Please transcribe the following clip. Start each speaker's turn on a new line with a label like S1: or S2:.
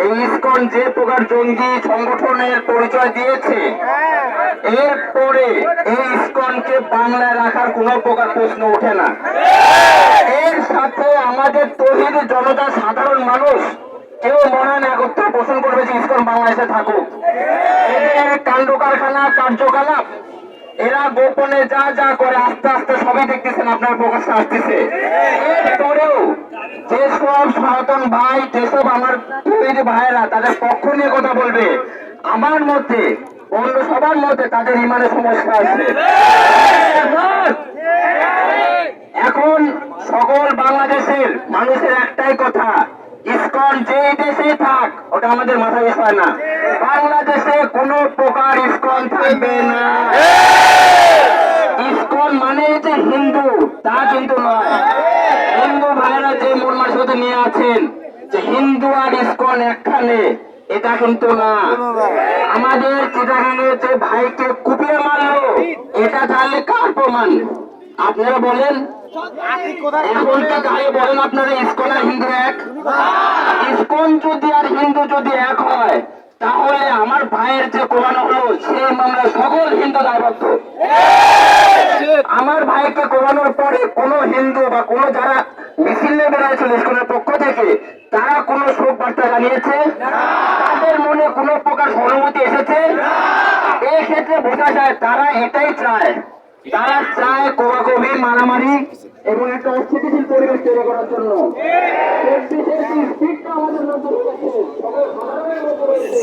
S1: এই ইসকন যে প্রকার জঙ্গি সংগঠনের পরিচয় দিয়েছে, এরপরে এই ইসকনকে বাংলায় রাখার কোনো প্রকার প্রশ্ন ওঠে না। এর সাথে আমাদের তৌহিদি জনতা, সাধারণ মানুষ কেউ মনে হয় একত্র পোষণ করবে যে ইসকন বাংলাদেশে থাকুক। এদের কাণ্ড কারখানা, কার্যকলাপ, এরা গোপনে যা যা করে আস্তে আস্তে সবই দেখতেছেন, আপনার প্রকাশে আসতেছে। এরপরেও যেসব সনাতন ভাই, যেসব আমার তৌহিদি ভাইয়েরা তাদের পক্ষ নিয়ে কথা বলবে, আমার মধ্যে অন্য সবার মধ্যে তাদের ইমানের সমস্যা আছে। এখন সকল বাংলাদেশের মানুষের একটাই কথা, ইসকন যে দেশে থাক ওটা আমাদের মাথায় বিষয় না, বাংলাদেশে কোন প্রকার ইসকন থাকবে না। ইসকন মানে যে হিন্দু তা কিন্তু নয়। হিন্দু ভাইরা যে মন মানসিকতা নিয়ে আছেন যে হিন্দু আর ইসকন একখানে, এটা কিন্তু না। আমাদের চিটাগাঙে যে ভাইকে কুপিয়ে মারলো, এটা তাহলে কার প্রমাণ? আপনারা বলেন, এখন কি গায়ে বলেন আপনারা ইসকন আর হিন্দু এক? ইসকন যদি আর হিন্দু যদি এক হয়, তাহলে আমার ভাইয়ের যে কোরআনো হলো সেই মামলা সকল হিন্দু দায়বদ্ধ। আমার ভাইকে কোরআনোর পরে কোন হিন্দু বা কোন যারা মিছিল নিয়ে বেড়াইছিল ইসকনের পক্ষ থেকে, তারা কোন শোক বার্তা জানিয়েছে? তাদের মনে কোন প্রকার সহানুভূতি এসেছে? এই ক্ষেত্রে বোঝা যায় তারা এটাই চায়, তারা চায় কোয়াকবি, মারামারি এবং একটা অস্থিতিশীল পরিবেশ তৈরি করার জন্য। আমাদের মধ্যে রয়েছে,